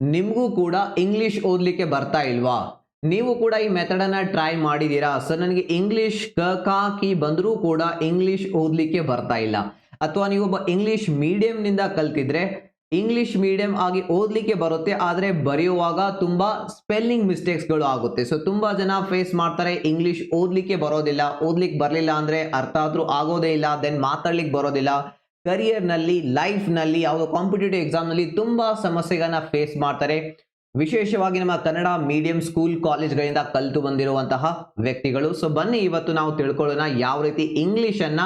ನಿಮಗೂ ಕೂಡ ಇಂಗ್ಲಿಷ್ ಓದಲಿಕ್ಕೆ ಬರ್ತಾ ಇಲ್ವಾ? ನೀವು ಕೂಡ ಈ ಮೆಥಡ್ ಅನ್ನ ಟ್ರೈ ಮಾಡಿದೀರಾ? ಸರ್ ನನಗೆ ಇಂಗ್ಲಿಷ್ ಕ ಖ ಕಿ ಬಂದರೂ ಕೂಡ ಇಂಗ್ಲಿಷ್ ಓದಲಿಕ್ಕೆ ಬರ್ತಾ ಇಲ್ಲ. ಅಥವಾ ನೀವೊಬ್ಬ ಇಂಗ್ಲಿಷ್ ಮೀಡಿಯಂ ನಿಂದ ಕಲ್ತಿದ್ರೆ ಇಂಗ್ಲಿಷ್ ಮೀಡಿಯಂ ಆಗಿ ಓದಲಿಕ್ಕೆ ಬರುತ್ತೆ, ಆದರೆ ಬರೆಯುವಾಗ ತುಂಬಾ ಸ್ಪೆಲ್ಲಿಂಗ್ ಮಿಸ್ಟೇಕ್ಸ್ ಗಳು ಆಗುತ್ತೆ. ಸೊ ತುಂಬಾ ಜನ ಫೇಸ್ ಮಾಡ್ತಾರೆ, ಇಂಗ್ಲಿಷ್ ಓದಲಿಕ್ಕೆ ಬರೋದಿಲ್ಲ, ಓದ್ಲಿಕ್ಕೆ ಬರಲಿಲ್ಲ ಅಂದ್ರೆ ಅರ್ಥ ಆದ್ರೂ ಆಗೋದೇ ಇಲ್ಲ, ದೆನ್ ಮಾತಾಡ್ಲಿಕ್ಕೆ ಬರೋದಿಲ್ಲ. ಕರಿಯರ್ ನಲ್ಲಿ, ಲೈಫ್ ನಲ್ಲಿ, ಯಾವುದೋ ಕಾಂಪಿಟೇಟಿವ್ ಎಕ್ಸಾಮ್ ನಲ್ಲಿ ತುಂಬಾ ಸಮಸ್ಯೆಗಳನ್ನ ಫೇಸ್ ಮಾಡ್ತಾರೆ. ವಿಶೇಷವಾಗಿ ನಮ್ಮ ಕನ್ನಡ ಮೀಡಿಯಂ ಸ್ಕೂಲ್ ಕಾಲೇಜ್ಗಳಿಂದ ಕಲಿತು ಬಂದಿರುವಂತಹ ವ್ಯಕ್ತಿಗಳು. ಸೊ ಬನ್ನಿ ಇವತ್ತು ನಾವು ತಿಳ್ಕೊಳ್ಳೋಣ ಯಾವ ರೀತಿ ಇಂಗ್ಲಿಷ್ ಅನ್ನ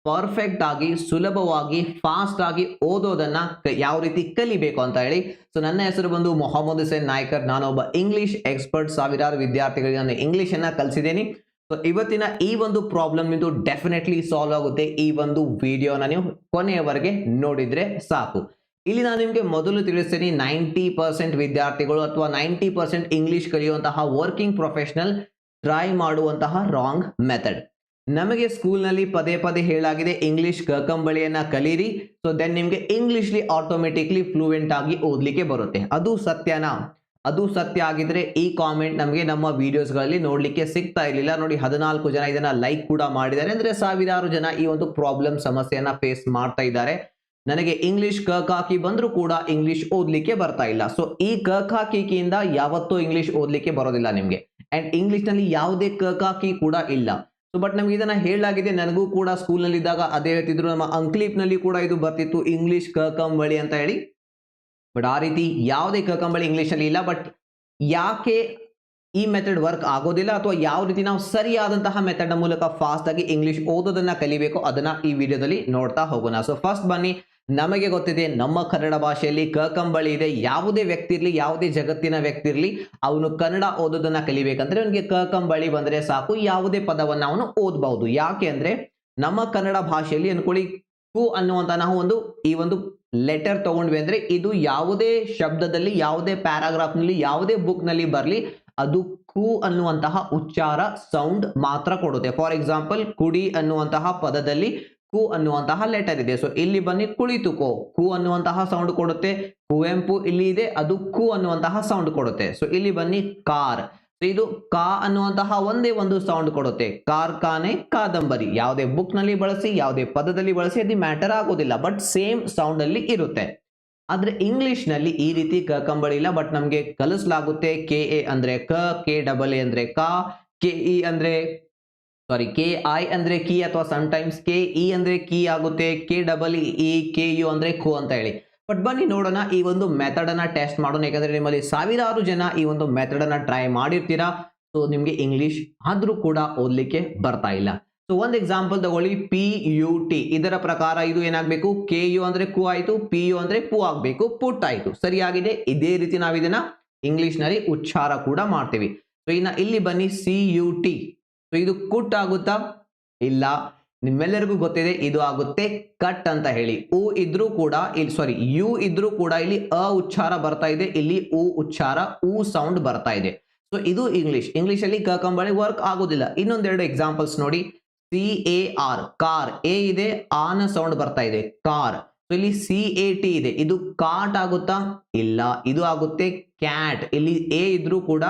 ಪರ್ಫೆಕ್ಟ್ ಆಗಿ, ಸುಲಭವಾಗಿ, ಫಾಸ್ಟ್ ಆಗಿ ಓದೋದನ್ನ ಯಾವ ರೀತಿ ಕಲಿಬೇಕು ಅಂತ ಹೇಳಿ. ಸೊ ನನ್ನ ಹೆಸರು ಬಂದು ಮೊಹಮ್ಮದ್ ಹುಸೇನ್ ನಾಯ್ಕರ್. ನಾನೊಬ್ಬ ಇಂಗ್ಲಿಷ್ ಎಕ್ಸ್ಪರ್ಟ್. ಸಾವಿರಾರು ವಿದ್ಯಾರ್ಥಿಗಳಿಗೆ ನಾನು ಇಂಗ್ಲಿಷ್ ಅನ್ನ ಕಲಿಸಿದ್ದೀನಿ. ಸೊ ಇವತ್ತಿನ ಈ ಒಂದು ಪ್ರಾಬ್ಲಮ್ ಇದು ಡೆಫಿನೆಟ್ಲಿ ಸಾಲ್ವ್ ಆಗುತ್ತೆ ಈ ಒಂದು ವಿಡಿಯೋನ ನೀವು ಕೊನೆಯವರೆಗೆ ನೋಡಿದ್ರೆ ಸಾಕು. ಇಲ್ಲಿ ನಾನು ನಿಮಗೆ ಮೊದಲು ತಿಳಿಸ್ತೀನಿ, 90% ವಿದ್ಯಾರ್ಥಿಗಳು ಅಥವಾ 90% ಇಂಗ್ಲಿಷ್ ಕಲಿಯುವಂತಹ ವರ್ಕಿಂಗ್ ಪ್ರೊಫೆಷನಲ್ ಟ್ರೈ ಮಾಡುವಂತಹ ರಾಂಗ್ ಮೆಥಡ್. ನಮಗೆ ಸ್ಕೂಲ್ನಲ್ಲಿ ಪದೇ ಪದೇ ಹೇಳಾಗಿದೆ ಇಂಗ್ಲಿಷ್ ಕಕಂಬಳಿಯನ್ನ ಕಲೀರಿ, ಸೊ ದೆನ್ ನಿಮಗೆ ಇಂಗ್ಲಿಷ್ಲಿ ಆಟೋಮೆಟಿಕ್ಲಿ ಫ್ಲೂಯೆಂಟ್ ಆಗಿ ಓದ್ಲಿಕ್ಕೆ ಬರುತ್ತೆ. ಅದು ಸತ್ಯನಾ? ಅದು ಸತ್ಯ ಆಗಿದ್ರೆ ಈ ಕಾಮೆಂಟ್ ನಮಗೆ ನಮ್ಮ ವಿಡಿಯೋಸ್ಗಳಲ್ಲಿ ನೋಡ್ಲಿಕ್ಕೆ ಸಿಗ್ತಾ ಇರಲಿಲ್ಲ. ನೋಡಿ 14 ಜನ ಇದನ್ನ ಲೈಕ್ ಕೂಡ ಮಾಡಿದ್ದಾರೆ, ಅಂದ್ರೆ ಸಾವಿರಾರು ಜನ ಈ ಒಂದು ಪ್ರಾಬ್ಲಮ್ ಸಮಸ್ಯೆಯನ್ನ ಫೇಸ್ ಮಾಡ್ತಾ ಇದ್ದಾರೆ. ನನಗೆ ಇಂಗ್ಲಿಷ್ ಕ ಖ ಕಿ ಬಂದ್ರೂ ಕೂಡ ಇಂಗ್ಲಿಷ್ ಓದ್ಲಿಕ್ಕೆ ಬರ್ತಾ ಇಲ್ಲ. ಸೊ ಈ ಕ ಖ ಕಿ ಕಿಯಿಂದ ಯಾವತ್ತೂ ಇಂಗ್ಲಿಷ್ ಓದ್ಲಿಕ್ಕೆ ಬರೋದಿಲ್ಲ ನಿಮ್ಗೆ. ಅಂಡ್ ಇಂಗ್ಲಿಷ್ ನಲ್ಲಿ ಯಾವುದೇ ಕ ಖ ಕಿ ಕೂಡ ಇಲ್ಲ. ಸೊ ಬಟ್ ನಮ್ಗೆ ಇದನ್ನ ಹೇಳಲಾಗಿದೆ. ನನಗೂ ಕೂಡ ಸ್ಕೂಲ್ ನಲ್ಲಿ ಇದ್ದಾಗ ಅದೇ ಹೇಳ್ತಿದ್ರು, ನಮ್ಮ ಅಂಕ್ಲಿಪ್ ನಲ್ಲಿ ಕೂಡ ಇದು ಬರ್ತಿತ್ತು, ಇಂಗ್ಲಿಷ್ ಕ ಕಂಬಳಿ ಅಂತ ಹೇಳಿ. ಬಟ್ ಆ ರೀತಿ ಯಾವುದೇ ಕಕಂಬಳಿ ಇಂಗ್ಲಿಷ್ ಅಲ್ಲಿ ಇಲ್ಲ. ಬಟ್ ಯಾಕೆ ಈ ಮೆಥಡ್ ವರ್ಕ್ ಆಗೋದಿಲ್ಲ ಅಥವಾ ಯಾವ ರೀತಿ ನಾವು ಸರಿಯಾದಂತಹ ಮೆಥಡ್ ನ ಮೂಲಕ ಫಾಸ್ಟ್ ಆಗಿ ಇಂಗ್ಲಿಷ್ ಓದೋದನ್ನ ಕಲಿಬೇಕು ಅದನ್ನ ಈ ವಿಡಿಯೋದಲ್ಲಿ ನೋಡ್ತಾ ಹೋಗೋಣ. ಸೊ ಫಸ್ಟ್ ಬನ್ನಿ, ನಮಗೆ ಗೊತ್ತಿದೆ ನಮ್ಮ ಕನ್ನಡ ಭಾಷೆಯಲ್ಲಿ ಕಕಂಬಳಿ ಇದೆ. ಯಾವುದೇ ವ್ಯಕ್ತಿ ಇರ್ಲಿ, ಯಾವುದೇ ಜಗತ್ತಿನ ವ್ಯಕ್ತಿ ಇರ್ಲಿ, ಅವನು ಕನ್ನಡ ಓದೋದನ್ನ ಕಲಿಬೇಕಂದ್ರೆ ಅವನಿಗೆ ಕಕಂಬಳಿ ಬಂದ್ರೆ ಸಾಕು, ಯಾವುದೇ ಪದವನ್ನ ಅವನು ಓದಬಹುದು. ಯಾಕೆ ಅಂದ್ರೆ ನಮ್ಮ ಕನ್ನಡ ಭಾಷೆಯಲ್ಲಿ ಅನ್ಕೊಳ್ಳಿ, ಕು ಅನ್ನುವಂತ ನಾವು ಈ ಒಂದು ಲೆಟರ್ ತಗೊಂಡ್ವಿ ಅಂದ್ರೆ ಇದು ಯಾವುದೇ ಶಬ್ದದಲ್ಲಿ, ಯಾವುದೇ ಪ್ಯಾರಾಗ್ರಾಫ್ ನಲ್ಲಿ, ಯಾವುದೇ ಬುಕ್ ನಲ್ಲಿ ಬರ್ಲಿ, ಅದು ಕು ಅನ್ನುವಂತಹ ಉಚ್ಚಾರ ಸೌಂಡ್ ಮಾತ್ರ ಕೊಡುತ್ತೆ. ಫಾರ್ ಎಕ್ಸಾಂಪಲ್, ಕುಡಿ ಅನ್ನುವಂತಹ ಪದದಲ್ಲಿ ಕು ಅನ್ನುವಂತಹ ಲೆಟರ್ ಇದೆ. ಸೊ ಇಲ್ಲಿ ಬನ್ನಿ, ಕುಳಿತುಕೋ, ಕು ಅನ್ನುವಂತಹ ಸೌಂಡ್ ಕೊಡುತ್ತೆ. ಕುವೆಂಪು ಇಲ್ಲಿ ಇದೆ, ಅದು ಕು ಅನ್ನುವಂತಹ ಸೌಂಡ್ ಕೊಡುತ್ತೆ. ಸೊ ಇಲ್ಲಿ ಬನ್ನಿ, ಕಾರ್, ಇದು ಕಾ ಅನ್ನುವಂತಹ ಒಂದೇ ಒಂದು ಸೌಂಡ್ ಕೊಡುತ್ತೆ. ಕಾರ್ಖಾನೆ, ಕಾದಂಬರಿ, ಯಾವುದೇ ಬುಕ್ ನಲ್ಲಿ ಬಳಸಿ, ಯಾವುದೇ ಪದದಲ್ಲಿ ಬಳಸಿ, ಅದು ಮ್ಯಾಟರ್ ಆಗೋದಿಲ್ಲ, ಬಟ್ ಸೇಮ್ ಸೌಂಡ್ ಅಲ್ಲಿ ಇರುತ್ತೆ. ಆದ್ರೆ ಇಂಗ್ಲಿಷ್ ನಲ್ಲಿ ಈ ರೀತಿ ಕಕಂಬಳಿ ಇಲ್ಲ. ಬಟ್ ನಮ್ಗೆ ಕಲಿಸಲಾಗುತ್ತೆ. ಕೆ ಎ ಅಂದ್ರೆ ಕ, ಕೆ ಡಬಲ್ ಎ ಅಂದ್ರೆ ಕ, ಕೆ ಇ ಅಂದ್ರೆ ಕೆ ಐ ಅಂದ್ರೆ ಕಿ, ಅಥವಾ ಸಮ್ಟೈಮ್ಸ್ ಕೆ ಇ ಅಂದ್ರೆ ಕೀ ಆಗುತ್ತೆ, K double E K U ಅಂದ್ರೆ ಕು ಅಂತ ಹೇಳಿ. ಬಟ್ ಬನ್ನಿ ನೋಡೋಣ, ಈ ಒಂದು ಮೆಥಡ್ ಅನ್ನ ಟೆಸ್ಟ್ ಮಾಡೋಣ. ಯಾಕಂದ್ರೆ ನಿಮ್ಮಲ್ಲಿ ಸಾವಿರಾರು ಜನ ಈ ಒಂದು ಮೆಥಡ್ ಅನ್ನ ಟ್ರೈ ಮಾಡಿರ್ತೀರಾ. ಸೊ ನಿಮ್ಗೆ ಇಂಗ್ಲಿಷ್ ಆದ್ರೂ ಕೂಡ ಓದ್ಲಿಕ್ಕೆ ಬರ್ತಾ ಇಲ್ಲ. ಸೊ ಒಂದು ಎಕ್ಸಾಂಪಲ್ ತಗೊಳ್ಳಿ, ಪಿ ಯು ಟಿ. ಇದರ ಪ್ರಕಾರ ಇದು ಏನಾಗಬೇಕು? ಕೆ ಯು ಅಂದ್ರೆ ಕು ಆಯ್ತು, ಪಿ ಯು ಅಂದ್ರೆ ಪು ಆಗ್ಬೇಕು, ಪುಟ್ ಆಯ್ತು, ಸರಿಯಾಗಿದೆ. ಇದೇ ರೀತಿ ನಾವು ಇದನ್ನ ಇಂಗ್ಲಿಷ್ ನಲ್ಲಿ ಉಚ್ಚಾರ ಕೂಡ ಮಾಡ್ತೀವಿ. ಸೊ ಇನ್ನ ಇಲ್ಲಿ ಬನ್ನಿ, ಸಿ ಯು ಟಿ. ಸೊ ಇದು ಕುಟ್ ಆಗುತ್ತಾ? ಇಲ್ಲ. ನಿಮ್ಮೆಲ್ಲರಿಗೂ ಗೊತ್ತಿದೆ ಇದು ಆಗುತ್ತೆ ಕಟ್ ಅಂತ ಹೇಳಿ. ಉ ಇದ್ರೂ ಕೂಡ ಇಲ್ಲಿ ಯು ಇದ್ರೂ ಕೂಡ ಇಲ್ಲಿ ಅ ಉಚ್ಚಾರ ಬರ್ತಾ ಇದೆ, ಇಲ್ಲಿ ಉ ಉಚ್ಚಾರ, ಉ ಸೌಂಡ್ ಬರ್ತಾ ಇದೆ. ಸೊ ಇದು ಇಂಗ್ಲಿಷ್. ಇಂಗ್ಲಿಷ್ ಅಲ್ಲಿ ಕಕಂಬಳಿ ವರ್ಕ್ ಆಗೋದಿಲ್ಲ. ಇನ್ನೊಂದೆರಡು ಎಕ್ಸಾಂಪಲ್ಸ್ ನೋಡಿ. C A R, car, A ಇದೆ, ಆನ ಸೌಂಡ್ ಬರ್ತಾ ಇದೆ, ಕಾರ್. ಸೊ ಇಲ್ಲಿ ಸಿ ಎ ಟಿ ಇದೆ, ಇದು ಕಾಟ್ ಆಗುತ್ತಾ? ಇಲ್ಲ, ಇದು ಆಗುತ್ತೆ ಕ್ಯಾಟ್. ಇಲ್ಲಿ ಎ ಇದ್ರೂ ಕೂಡ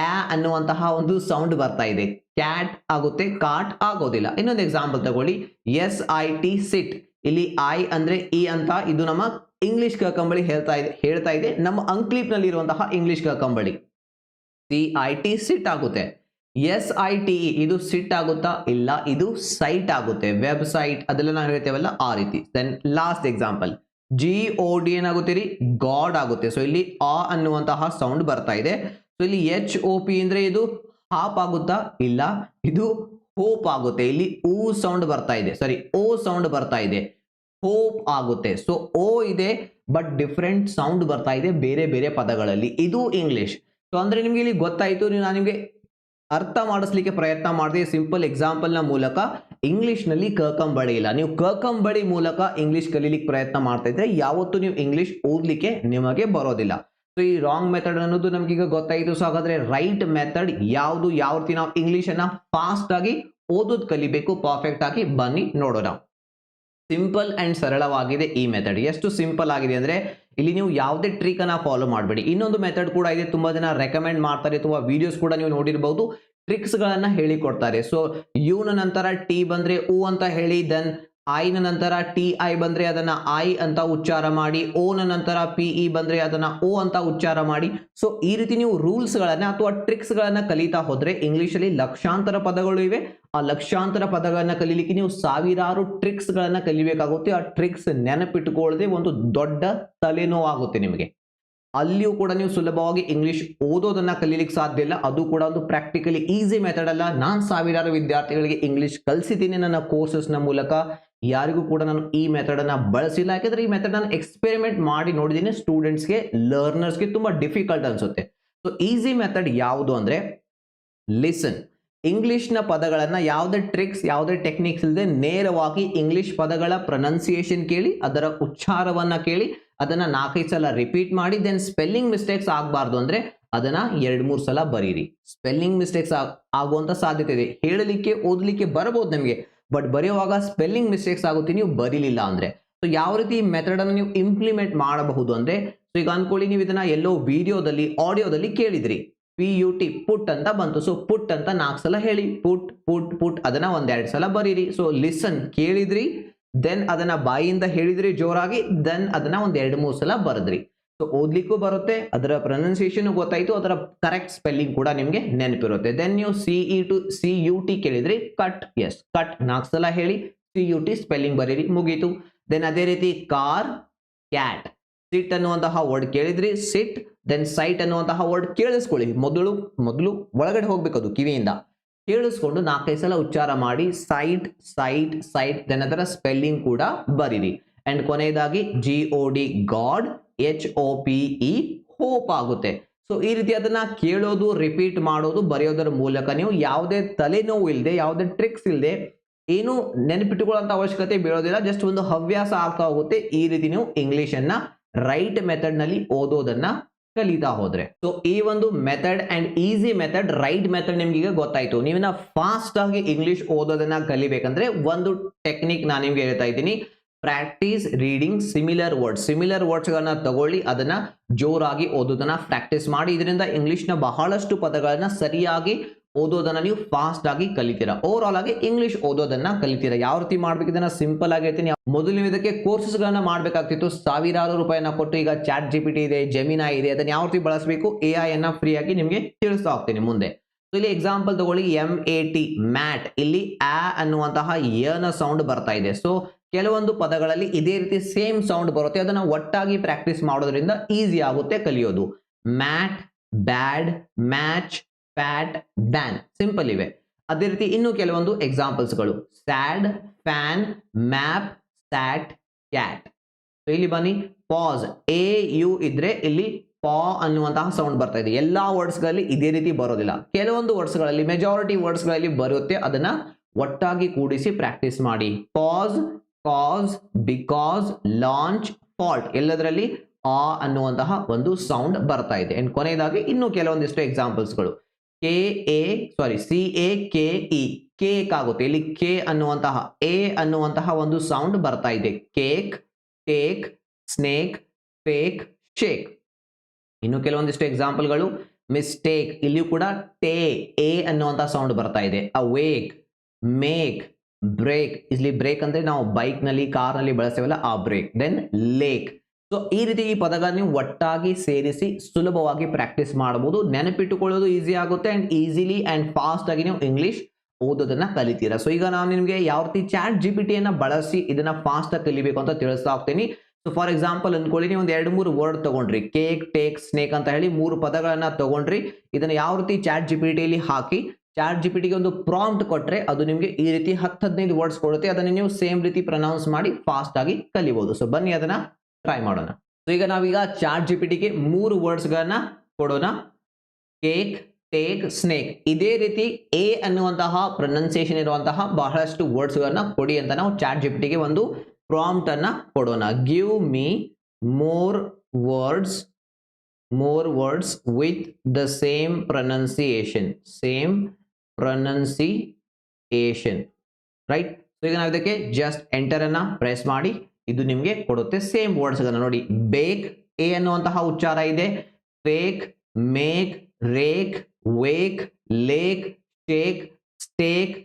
ಆ ಅನ್ನುವಂತಹ ಒಂದು ಸೌಂಡ್ ಬರ್ತಾ ಇದೆ, ಕ್ಯಾಟ್ ಆಗುತ್ತೆ, ಕಾಟ್ ಆಗೋದಿಲ್ಲ. ಇನ್ನೊಂದು ಎಕ್ಸಾಂಪಲ್ ತಗೊಳ್ಳಿ, ಎಸ್ ಐ ಟಿ ಸಿಟ್. ಇಲ್ಲಿ ಐ ಅಂದ್ರೆ ಇ ಅಂತ, ಇದು ನಮ್ಮ ಇಂಗ್ಲಿಷ್ ಕಕಂಬಳಿ ಹೇಳ್ತಾ ಇದೆ ನಮ್ಮ ಅಂಕ್ಲಿಪ್ ನಲ್ಲಿ ಇರುವಂತಹ ಇಂಗ್ಲಿಷ್ ಕಕಂಬಳಿ. ಸಿ ಐ ಟಿ ಸಿಟ್ ಆಗುತ್ತೆ. ಎಸ್ ಐ ಟಿ ಇ ಇದು ಸಿಟ್ ಆಗುತ್ತಾ? ಇಲ್ಲ, ಇದು ಸೈಟ್ ಆಗುತ್ತೆ, ವೆಬ್ಸೈಟ್ ಅದೆಲ್ಲ ನಾವು ಹೇಳ್ತೇವಲ್ಲ ಆ ರೀತಿ. Then last example, G O D ಏನಾಗುತ್ತೆ ರೀ? ಗಾಡ್ ಆಗುತ್ತೆ. ಸೊ ಇಲ್ಲಿ ಆ ಅನ್ನುವಂತಹ ಸೌಂಡ್ ಬರ್ತಾ ಇದೆ. ಸೊ ಇಲ್ಲಿ ಎಚ್ ಒ ಪಿ ಅಂದ್ರೆ ಇದು ಹಾಪ್ ಆಗುತ್ತಾ? ಇಲ್ಲ, ಇದು ಹೋಪ್ ಆಗುತ್ತೆ. ಇಲ್ಲಿ ಊ ಸೌಂಡ್ ಬರ್ತಾ ಇದೆ, ಓ ಸೌಂಡ್ ಬರ್ತಾ ಇದೆ, ಹೋಪ್ ಆಗುತ್ತೆ. ಸೊ ಓ ಇದೆ, ಬಟ್ ಡಿಫರೆಂಟ್ ಸೌಂಡ್ ಬರ್ತಾ ಇದೆ ಬೇರೆ ಬೇರೆ ಪದಗಳಲ್ಲಿ. ಇದು ಇಂಗ್ಲಿಷ್. ಸೊ ಅಂದ್ರೆ ನಿಮ್ಗೆ ಇಲ್ಲಿ ಗೊತ್ತಾಯ್ತು. ನಾನು ನಿಮ್ಗೆ ಅರ್ಥ ಮಾಡಿಸ್ಲಿಕ್ಕೆ ಪ್ರಯತ್ನ ಮಾಡಿದೆ ಸಿಂಪಲ್ ಎಕ್ಸಾಂಪಲ್ ನ ಮೂಲಕ. ಇಂಗ್ಲಿಷ್ ನಲ್ಲಿ ಕಕಂಬಳಿ ಇಲ್ಲ. ನೀವು ಕಕಂಬಳಿ ಮೂಲಕ ಇಂಗ್ಲಿಷ್ ಕಲೀಲಿಕ್ಕೆ ಪ್ರಯತ್ನ ಮಾಡ್ತಾ ಇದ್ರೆ ಯಾವತ್ತೂ ನೀವು ಇಂಗ್ಲಿಷ್ ಓದ್ಲಿಕ್ಕೆ ನಿಮಗೆ ಬರೋದಿಲ್ಲ. ಸೊ ಈ ರಾಂಗ್ ಮೆಥಡ್ ಅನ್ನೋದು ನಮ್ಗೆ ಈಗ ಗೊತ್ತಾಯಿತು. ಸೊ ಹಾಗಾದ್ರೆ ರೈಟ್ ಮೆಥಡ್ ಯಾವುದು? ಯಾವ ರೀತಿ ನಾವು ಇಂಗ್ಲಿಷ್ ಅನ್ನ ಫಾಸ್ಟ್ ಆಗಿ ಓದೋದು ಕಲಿಬೇಕು ಪರ್ಫೆಕ್ಟ್ ಆಗಿ, ಬನ್ನಿ ನೋಡೋಣ. ಸಿಂಪಲ್ ಅಂಡ್ ಸರಳವಾಗಿದೆ ಈ ಮೆಥಡ್. ಎಷ್ಟು ಸಿಂಪಲ್ ಆಗಿದೆ ಅಂದ್ರೆ ಇಲ್ಲಿ ನೀವು ಯಾವುದೇ ಟ್ರಿಕ್ ಅನ್ನ ಫಾಲೋ ಮಾಡಬೇಡಿ. ಇನ್ನೊಂದು ಮೆಥಡ್ ಕೂಡ ಇದೆ, ತುಂಬಾ ಜನ ರೆಕಮೆಂಡ್ ಮಾಡ್ತಾರೆ ಅಥವಾ ವಿಡಿಯೋಸ್ ಕೂಡ ನೀವು ನೋಡಿರಬಹುದು, ಟ್ರಿಕ್ಸ್ ಗಳನ್ನ ಹೇಳಿಕೊಡ್ತಾರೆ. ಸೊ ಯು ನ ನಂತರ ಟಿ ಬಂದ್ರೆ ಉ ಅಂತ ಹೇಳಿ, ದೆನ್ ಐ ನ ನಂತರ ಟಿ ಐ ಬಂದ್ರೆ ಅದನ್ನ ಐ ಅಂತ ಉಚ್ಚಾರ ಮಾಡಿ, ಓ ನ ನಂತರ ಪಿ ಇ ಬಂದ್ರೆ ಅದನ್ನ ಓ ಅಂತ ಉಚ್ಚಾರ ಮಾಡಿ. ಸೊ ಈ ರೀತಿ ನೀವು ರೂಲ್ಸ್ ಗಳನ್ನ ಅಥವಾ ಟ್ರಿಕ್ಸ್ ಗಳನ್ನ ಕಲಿತಾ ಹೋದ್ರೆ ಇಂಗ್ಲಿಷ್ ಅಲ್ಲಿ ಲಕ್ಷಾಂತರ ಪದಗಳು ಇವೆ. ಆ ಲಕ್ಷಾಂತರ ಪದಗಳನ್ನ ಕಲಿಲಿಕ್ಕೆ ನೀವು ಸಾವಿರಾರು ಟ್ರಿಕ್ಸ್ ಗಳನ್ನ ಕಲಿಬೇಕಾಗುತ್ತೆ. ಆ ಟ್ರಿಕ್ಸ್ ನೆನಪಿಟ್ಟುಕೊಳ್ಳದೆ ಒಂದು ದೊಡ್ಡ ತಲೆನೋವಾಗುತ್ತೆ ನಿಮಗೆ. ಅಲ್ಲಿಯೂ ಕೂಡ ನೀವು ಸುಲಭವಾಗಿ ಇಂಗ್ಲಿಷ್ ಓದೋದನ್ನ ಕಲೀಲಿಕ್ಕೆ ಸಾಧ್ಯ ಇಲ್ಲ. ಅದು ಕೂಡ ಒಂದು ಪ್ರಾಕ್ಟಿಕಲಿ ಈಸಿ ಮೆಥಡ್ ಅಲ್ಲ. ನಾನು ಸಾವಿರಾರು ವಿದ್ಯಾರ್ಥಿಗಳಿಗೆ ಇಂಗ್ಲಿಷ್ ಕಲಿಸಿದ್ದೀನಿ ನನ್ನ ಕೋರ್ಸಸ್ ನ ಮೂಲಕ. ಯಾರಿಗೂ ಕೂಡ ನಾನು ಈ ಮೆಥಡ್ ಅನ್ನ ಬಳಸಿಲ್ಲ, ಯಾಕಂದ್ರೆ ಈ ಮೆಥಡ್ ನಾನು ಎಕ್ಸ್ಪೆರಿಮೆಂಟ್ ಮಾಡಿ ನೋಡಿದ್ದೀನಿ. ಸ್ಟೂಡೆಂಟ್ಸ್ಗೆ, ಲರ್ನರ್ಸ್ಗೆ ತುಂಬಾ ಡಿಫಿಕಲ್ಟ್ ಅನ್ಸುತ್ತೆ. ಸೊ ಈಸಿ ಮೆಥಡ್ ಯಾವುದು ಅಂದ್ರೆ ಲಿಸನ್. ಇಂಗ್ಲಿಷ್ ನ ಪದಗಳನ್ನ ಯಾವುದೇ ಟ್ರಿಕ್ಸ್, ಯಾವುದೇ ಟೆಕ್ನಿಕ್ಸ್ ಇಲ್ಲದೆ ನೇರವಾಗಿ ಇಂಗ್ಲಿಷ್ ಪದಗಳ ಪ್ರೊನೌನ್ಸಿಯೇಷನ್ ಕೇಳಿ, ಅದರ ಉಚ್ಚಾರವನ್ನ ಕೇಳಿ, ಅದನ್ನ 4-5 ಸಲ ರಿಪೀಟ್ ಮಾಡಿ, ದೆನ್ ಸ್ಪೆಲ್ಲಿಂಗ್ ಮಿಸ್ಟೇಕ್ಸ್ ಆಗಬಾರ್ದು ಅಂದ್ರೆ ಅದನ್ನ 2-3 ಸಲ ಬರೀರಿ. ಸ್ಪೆಲ್ಲಿಂಗ್ ಮಿಸ್ಟೇಕ್ಸ್ ಆಗುವಂತ ಸಾಧ್ಯತೆ ಇದೆ. ಹೇಳಲಿಕ್ಕೆ ಓದಲಿಕ್ಕೆ ಬರಬಹುದು ನಿಮಗೆ, ಬಟ್ ಬರೆಯುವಾಗ ಸ್ಪೆಲ್ಲಿಂಗ್ ಮಿಸ್ಟೇಕ್ಸ್ ಆಗುತ್ತೆ ನೀವು ಬರೀಲಿಲ್ಲ ಅಂದ್ರೆ. ಸೊ ಯಾವ ರೀತಿ ಈ ಮೆಥಡ್ ಅನ್ನು ನೀವು ಇಂಪ್ಲಿಮೆಂಟ್ ಮಾಡಬಹುದು ಅಂದ್ರೆ, ಸೊ ಈಗ ಅನ್ಕೊಳ್ಳಿ ನೀವು ಇದನ್ನ ಎಲ್ಲೋ ವಿಡಿಯೋದಲ್ಲಿ, ಆಡಿಯೋದಲ್ಲಿ ಕೇಳಿದ್ರಿ, PUT ಪುಟ್ ಅಂತ ಬಂತು. ಸೊ ಪುಟ್ ಅಂತ 4 ಸಲ ಹೇಳಿ, ಪುಟ್ ಪುಟ್ ಪುಟ್, ಅದನ್ನ 1-2 ಸಲ ಬರೀರಿ. ಸೊ ಲಿಸನ್ ಕೇಳಿದ್ರಿ, ದೆನ್ ಅದನ್ನ ಬಾಯಿಯಿಂದ ಹೇಳಿದ್ರಿ ಜೋರಾಗಿ, ದೆನ್ ಅದನ್ನ 1-2-3 ಸಲ ಬರೆದ್ರಿ. ಸೊ ಓದ್ಲಿಕ್ಕೂ ಬರುತ್ತೆ, ಅದರ ಪ್ರೊನೌನ್ಸಿಯೇಷನ್ ಗೊತ್ತಾಯ್ತು, ಅದರ ಕರೆಕ್ಟ್ ಸ್ಪೆಲ್ಲಿಂಗ್ ಕೂಡ ನಿಮಗೆ ನೆನಪಿರುತ್ತೆ. ದೆನ್ ನೀವು CUT ಕೇಳಿದ್ರಿ, ಕಟ್, ಎಸ್ ಕಟ್ 4 ಸಲ ಹೇಳಿ, CUT ಸ್ಪೆಲ್ಲಿಂಗ್ ಬರೀರಿ, ಮುಗೀತು. ದೆನ್ ಅದೇ ರೀತಿ ಕಾರ್, ಕ್ಯಾಟ್, ಸಿಟ್ ಅನ್ನುವಂತಹ ವರ್ಡ್ ಕೇಳಿದ್ರಿ, ಸಿಟ್, ದೆನ್ ಸೈಟ್ ಅನ್ನುವಂತಹ ವರ್ಡ್ ಕೇಳಿಸ್ಕೊಳ್ಳಿ. ಮೊದಲು ಒಳಗಡೆ ಹೋಗ್ಬೇಕು, ಅದು ಕಿವಿಯಿಂದ ಕೇಳಿಸ್ಕೊಂಡು 4-5 ಸಲ ಉಚ್ಚಾರ ಮಾಡಿ, ಸೈಟ್ ಸೈಟ್ ಸೈಟ್, ದೆನ್ ಅದರ ಸ್ಪೆಲ್ಲಿಂಗ್ ಕೂಡ ಬರೀರಿ. ಅಂಡ್ ಕೊನೆಯದಾಗಿ GOD ಗಾಡ್, HOPE ಹೋಪ್ ಆಗುತ್ತೆ. ಸೊ ಈ ರೀತಿ ಅದನ್ನ ಕೇಳೋದು, ರಿಪೀಟ್ ಮಾಡೋದು, ಬರೆಯೋದರ ಮೂಲಕ ನೀವು ಯಾವುದೇ ತಲೆನೋವು ಇಲ್ಲದೆ, ಯಾವುದೇ ಟ್ರಿಕ್ಸ್ ಇಲ್ಲದೆ, ಏನು ನೆನಪಿಟ್ಟುಕೊಳ್ಳುವಂತ ಅವಶ್ಯಕತೆ ಬೀಳೋದಿಲ್ಲ. ಜಸ್ಟ್ ಒಂದು ಹವ್ಯಾಸ ಆಗ್ತಾ ಹೋಗುತ್ತೆ. ಈ ರೀತಿ ನೀವು ಇಂಗ್ಲಿಷ್ ಅನ್ನ ರೈಟ್ ಮೆಥಡ್ ನಲ್ಲಿ ಓದೋದನ್ನ ಕಲಿತಾ ಹೋದ್ರೆ. ಸೊ ಈ ಒಂದು method and easy method, right method ನಿಮ್ಗೆ ಈಗ ಗೊತ್ತಾಯ್ತು. ನೀವನ್ನ ಫಾಸ್ಟ್ ಆಗಿ ಇಂಗ್ಲಿಷ್ ಓದೋದನ್ನ ಕಲಿಬೇಕಂದ್ರೆ ಒಂದು ಟೆಕ್ನಿಕ್ ನಾನು ನಿಮ್ಗೆ ಹೇಳ್ತಾ ಇದ್ದೀನಿ. ಪ್ರಾಕ್ಟೀಸ್ ರೀಡಿಂಗ್ ಸಿಮಿಲರ್ ವರ್ಡ್ಸ್ ಗಳನ್ನ ತಗೊಳ್ಳಿ, ಅದನ್ನ ಜೋರಾಗಿ ಓದೋದನ್ನ ಪ್ರಾಕ್ಟೀಸ್ ಮಾಡಿ. ಇದರಿಂದ ಇಂಗ್ಲಿಷ್ ನ ಬಹಳಷ್ಟು ಪದಗಳನ್ನ ಸರಿಯಾಗಿ ಓದೋದನ್ನ ನೀವು ಫಾಸ್ಟ್ ಆಗಿ ಕಲಿತೀರಾ. ಓವರ್ ಆಲ್ ಆಗಿ ಇಂಗ್ಲಿಷ್ ಓದೋದನ್ನ ಕಲಿತೀರಾ. ಯಾವ ರೀತಿ ಮಾಡ್ಬೇಕು ಇದನ್ನ ಸಿಂಪಲ್ ಆಗಿ ಹೇಳ್ತೀನಿ. ಮೊದಲು ನೀವು ಇದಕ್ಕೆ ಕೋರ್ಸಸ್ ಗಳನ್ನ ಮಾಡ್ಬೇಕಾಗ್ತಿತ್ತು, ಸಾವಿರಾರು ರೂಪಾಯಿನ ಕೊಟ್ಟು. ಈಗ ಚಾಟ್ GPT ಇದೆ, ಜೆಮಿನಾ ಇದೆ, ಅದನ್ನ ಯಾವ ರೀತಿ ಬಳಸಬೇಕು, AI ಅನ್ನ ಫ್ರೀ ಆಗಿ ನಿಮಗೆ ತಿಳಿಸ್ತಾ ಹೋಗ್ತೀನಿ ಮುಂದೆ. ಸೊ ಇಲ್ಲಿ ಎಕ್ಸಾಂಪಲ್ ತಗೊಳ್ಳಿ, MAT ಮ್ಯಾಟ್, ಇಲ್ಲಿ ಆ ಅನ್ನುವಂತಹ ನ ಸೌಂಡ್ ಬರ್ತಾ ಇದೆ. ಸೊ ಕೆಲವೊಂದು ಪದಗಳಲ್ಲಿ ಇದೇ ರೀತಿ ಸೇಮ್ ಸೌಂಡ್ ಬರುತ್ತೆ. ಅದನ್ನ ಒಟ್ಟಾಗಿ ಪ್ರಾಕ್ಟೀಸ್ ಮಾಡೋದ್ರಿಂದ ಈಸಿ ಆಗುತ್ತೆ ಕಲಿಯೋದು. Mat, bad, match, fat, ban, simple ಇವೆ. ಅದೇ ರೀತಿ ಇನ್ನು ಕೆಲವೊಂದು ಎಕ್ಸಾಂಪಲ್ಸ್ಗಳು, sad, fan, map, sat, cat. ಇಲ್ಲಿ ಬನ್ನಿ, ಪಾಸ್, AU ಇದ್ರೆ ಇಲ್ಲಿ ಪಾ ಅನ್ನುವಂತಹ ಸೌಂಡ್ ಬರ್ತಾ ಇದೆ. ಎಲ್ಲಾ ವರ್ಡ್ಸ್ ಗಳಲ್ಲಿ ಇದೇ ರೀತಿ ಬರೋದಿಲ್ಲ. ಕೆಲವೊಂದು ವರ್ಡ್ಸ್ ಗಳಲ್ಲಿ, ಮೆಜಾರಿಟಿ ವರ್ಡ್ಸ್ ಗಳಲ್ಲಿ ಬರುತ್ತೆ. ಅದನ್ನ ಒಟ್ಟಾಗಿ ಕೂಡಿಸಿ ಪ್ರಾಕ್ಟೀಸ್ ಮಾಡಿ. Pass, cause, because, launch, fault, ಎಲ್ಲದರಲ್ಲಿ ಆ ಅನ್ನುವಂತಹ ಒಂದು ಸೌಂಡ್ ಬರ್ತಾ ಇದೆ. ಅಂಡ್ ಕೊನೆಯದಾಗಿ ಇನ್ನು ಕೆಲವೊಂದಿಷ್ಟು ಎಕ್ಸಾಂಪಲ್ಸ್ಗಳು, CAKE, ಕೇಕ್ ಆಗುತ್ತೆ. ಇಲ್ಲಿ ಕೆ ಅನ್ನುವಂತಹ, ಎ ಅನ್ನುವಂತಹ ಒಂದು ಸೌಂಡ್ ಬರ್ತಾ ಇದೆ. Cake, take, snake, fake, shake. ಇನ್ನು ಕೆಲವೊಂದಿಷ್ಟು ಎಕ್ಸಾಂಪಲ್ಗಳು, ಮಿಸ್ಟೇಕ್, ಇಲ್ಲಿಯೂ ಕೂಡ ಎ ಅನ್ನುವಂತಹ ಸೌಂಡ್ ಬರ್ತಾ ಇದೆ. ಅವೇಕ್, ಮೇಕ್, ಬ್ರೇಕ್, ಇಲ್ಲಿ ಬ್ರೇಕ್ ಅಂದ್ರೆ ನಾವು ಬೈಕ್ ನಲ್ಲಿ, ಕಾರ್ ನಲ್ಲಿ ಬಳಸ್ತೇವಲ್ಲ ಆ ಬ್ರೇಕ್. Then lake. ಸೊ ಈ ರೀತಿ ಈ ಪದಗಳನ್ನು ನೀವು ಒಟ್ಟಾಗಿ ಸೇರಿಸಿ ಸುಲಭವಾಗಿ ಪ್ರಾಕ್ಟೀಸ್ ಮಾಡಬಹುದು. ನೆನಪಿಟ್ಟುಕೊಳ್ಳೋದು ಈಸಿ ಆಗುತ್ತೆ ಅಂಡ್ ಈಸಿಲಿ ಅಂಡ್ ಫಾಸ್ಟ್ ಆಗಿ ನೀವು ಇಂಗ್ಲಿಷ್ ಓದೋದನ್ನ ಕಲಿತೀರಾ. ಸೊ ಈಗ ನಾನು ನಿಮಗೆ ಯಾವ ರೀತಿ ಚಾಟ್ GPT ಅನ್ನ ಬಳಸಿ ಇದನ್ನ ಫಾಸ್ಟ್ ಆಗಿ ಕಲಿಬೇಕು ಅಂತ ತಿಳಿಸ್ತಾ ಹೋಗ್ತೀನಿ. ಸೊ ಫಾರ್ ಎಕ್ಸಾಂಪಲ್ ಅನ್ಕೊಳ್ಳಿ, ನೀವು ಒಂದು 2-3 ವರ್ಡ್ ತಗೊಂಡ್ರಿ, ಕೇಕ್, ಟೇಕ್, ಸ್ನೇಕ್ ಅಂತ ಹೇಳಿ 3 ಪದಗಳನ್ನ ತಗೊಂಡ್ರಿ. ಇದನ್ನ ಯಾವ ರೀತಿ ಚಾಟ್ GPT ಅಲ್ಲಿ ಹಾಕಿ, ಚಾಟ್ GPT ಗೆ ಒಂದು ಪ್ರಾಂಪ್ಟ್ ಕೊಟ್ರೆ ಅದು ನಿಮಗೆ ಈ ರೀತಿ 10-15 ವರ್ಡ್ಸ್ ಕೊಡುತ್ತೆ. ಅದನ್ನ ನೀವು ಸೇಮ್ ರೀತಿ ಪ್ರೊನೌನ್ಸ್ ಮಾಡಿ ಫಾಸ್ಟ್ ಆಗಿ ಕಲಿಬಹುದು. ಸೊ ಬನ್ನಿ ಅದನ್ನ ಟ್ರೈ ಮಾಡೋಣ. ಸೊ ಈಗ ನಾವೀಗ ಚಾಟ್ GPT ಗೆ 3 ವರ್ಡ್ಸ್ ಗಳನ್ನ ಕೊಡೋಣ. Cake, take, snake. ಇದೇ ರೀತಿ ಎ ಅನ್ನುವಂತಹ ಪ್ರೊನೌನ್ಸಿಯೇಷನ್ ಇರುವಂತಹ ಬಹಳಷ್ಟು ವರ್ಡ್ಸ್ ಗಳನ್ನ ಕೊಡಿ ಅಂತ ನಾವು ಚಾಟ್ GPT ಗೆ ಒಂದು ಪ್ರಾಂಪ್ಟ್ ಅನ್ನ ಕೊಡೋಣ. Give me more words with the same pronunciation, right. So ಈಗ ನಾವು ಇದಕ್ಕೆ ಜಸ್ಟ್ ಎಂಟರ್ ಅನ್ನ ಪ್ರೆಸ್ ಮಾಡಿ ಇದು ನಿಮಗೆ ಕೊಡುತ್ತೆ ಸೇಮ್ ವರ್ಡ್ಸ್ ಗಳನ್ನ ನೋಡಿ. ಬೇಕ್ ಎ ಅನ್ನುವಂತಹ ಉಚ್ಚಾರ ಇದೆ, fake, make, rake, wake, lake, shake, stake,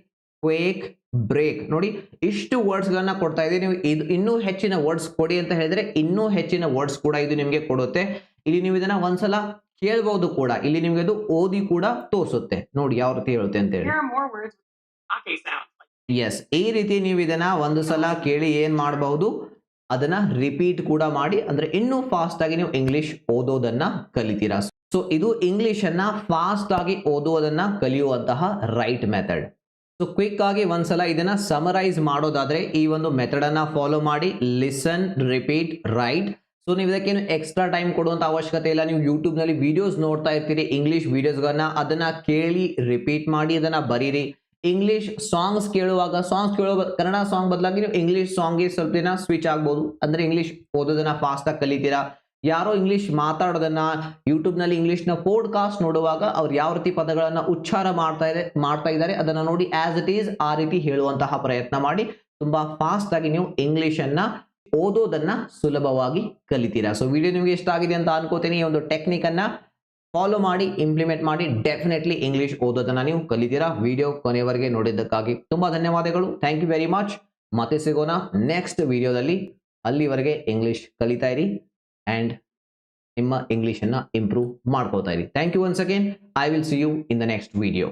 quake, break. ನೋಡಿ ಇಷ್ಟು ವರ್ಡ್ಸ್ ಗಳನ್ನ ಕೊಡ್ತಾ ಇದೆ. ನೀವು ಇದು ಇನ್ನೂ ಹೆಚ್ಚಿನ ವರ್ಡ್ಸ್ ಕೊಡಿ ಅಂತ ಹೇಳಿದ್ರೆ ಇನ್ನೂ ಹೆಚ್ಚಿನ ವರ್ಡ್ಸ್ ಕೂಡ ಇದು ನಿಮಗೆ ಕೊಡುತ್ತೆ. ಇಲ್ಲಿ ನೀವು ಇದನ್ನ ಒಂದ್ಸಲ ಕೇಳಬಹುದು ಕೂಡ, ಇಲ್ಲಿ ನಿಮ್ಗೆ ಅದು ಓದಿ ಕೂಡ ತೋರಿಸುತ್ತೆ. ನೋಡಿ ಯಾವ ರೀತಿ ಹೇಳುತ್ತೆ ಅಂತ ಹೇಳಿ. Here are more words with ake sounds. Yes, ಈ ರೀತಿ ನೀವು ಇದನ್ನ ಒಂದು ಸಲ ಕೇಳಿ ಏನ್ ಮಾಡಬಹುದು, ಅದನ್ನ ರಿಪೀಟ್ ಕೂಡ ಮಾಡಿ, ಅಂದ್ರೆ ಇನ್ನೂ ಫಾಸ್ಟ್ ಆಗಿ ನೀವು ಇಂಗ್ಲಿಷ್ ಓದೋದನ್ನ ಕಲಿತೀರಾ. ಸೊ ಇದು ಇಂಗ್ಲಿಷ್ ಅನ್ನ ಫಾಸ್ಟ್ ಆಗಿ ಓದುವುದನ್ನ ಕಲಿಯುವಂತಹ ರೈಟ್ ಮೆಥಡ್. ಸೊ ಕ್ವಿಕ್ ಆಗಿ ಒಂದ್ಸಲ ಇದನ್ನ ಸಮರೈಸ್ ಮಾಡೋದಾದ್ರೆ ಈ ಒಂದು ಮೆಥಡ್ ಅನ್ನ ಫಾಲೋ ಮಾಡಿ. Listen, repeat, right. ಸೊ ನೀವು ಇದಕ್ಕೇನು ಎಕ್ಸ್ಟ್ರಾ ಟೈಮ್ ಕೊಡುವಂತ ಅವಶ್ಯಕತೆ ಇಲ್ಲ. ನೀವು ಯೂಟ್ಯೂಬ್ ನಲ್ಲಿ ವಿಡಿಯೋಸ್ ನೋಡ್ತಾ ಇರ್ತೀರಿ, ಇಂಗ್ಲಿಷ್ ವಿಡಿಯೋಸ್ಗಳನ್ನ, ಅದನ್ನ ಕೇಳಿ ರಿಪೀಟ್ ಮಾಡಿ ಅದನ್ನ ಬರೀರಿ. ಇಂಗ್ಲಿಷ್ ಸಾಂಗ್ಸ್ ಕೇಳುವಾಗ ಕನ್ನಡ ಸಾಂಗ್ ಬದಲಾಗಿ ನೀವು ಇಂಗ್ಲಿಷ್ ಸಾಂಗ್ಗೆ ಸ್ವಲ್ಪ ದಿನ ಸ್ವಿಚ್ ಆಗ್ಬೋದು. ಅಂದ್ರೆ ಇಂಗ್ಲಿಷ್ ಓದೋದನ್ನ ಫಾಸ್ಟ್ ಆಗಿ ಕಲಿತೀರಾ. ಯಾರೋ ಇಂಗ್ಲಿಷ್ ಮಾತಾಡೋದನ್ನ ಯೂಟ್ಯೂಬ್ ನಲ್ಲಿ ಇಂಗ್ಲಿಷ್ ನ ಪೋಡ್ಕಾಸ್ಟ್ ನೋಡುವಾಗ ಅವ್ರು ಯಾವ ರೀತಿ ಪದಗಳನ್ನ ಉಚ್ಚಾರ ಮಾಡ್ತಾ ಇದ್ದಾರೆ ಅದನ್ನ ನೋಡಿ ಆಸ್ ಇಟ್ ಈಸ್ ಆ ರೀತಿ ಹೇಳುವಂತಹ ಪ್ರಯತ್ನ ಮಾಡಿ. ತುಂಬಾ ಫಾಸ್ಟ್ ಆಗಿ ನೀವು ಇಂಗ್ಲಿಷ್ ಅನ್ನ ಓದೋದನ್ನ ಸುಲಭವಾಗಿ ಕಲಿತೀರಾ. ಸೊ ವಿಡಿಯೋ ನಿಮಗೆ ಇಷ್ಟ ಆಗಿದೆ ಅಂತ ಅನ್ಕೋತೀನಿ. ಈ ಒಂದು ಟೆಕ್ನಿಕ್ ಅನ್ನ ಫಾಲೋ ಮಾಡಿ, ಇಂಪ್ಲಿಮೆಂಟ್ ಮಾಡಿ, ಡೆಫಿನೆಟ್ಲಿ ಇಂಗ್ಲಿಷ್ ಓದೋದನ್ನ ನೀವು ಕಲಿತೀರಾ. ವಿಡಿಯೋ ಕೊನೆವರೆಗೆ ನೋಡಿದ್ದಕ್ಕಾಗಿ ತುಂಬಾ ಧನ್ಯವಾದಗಳು. Thank you very much. ಮತ್ತೆ ಸಿಗೋಣ ನೆಕ್ಸ್ಟ್ ವಿಡಿಯೋದಲ್ಲಿ. ಅಲ್ಲಿವರೆಗೆ ಇಂಗ್ಲಿಷ್ ಕಲಿತಾ ಇರಿ ಅಂಡ್ ನಿಮ್ಮ ಇಂಗ್ಲಿಷ್ ಅನ್ನ ಇಂಪ್ರೂವ್ ಮಾಡ್ಕೋತಾ ಇರಿ. Thank you once again. I will see you in the next video.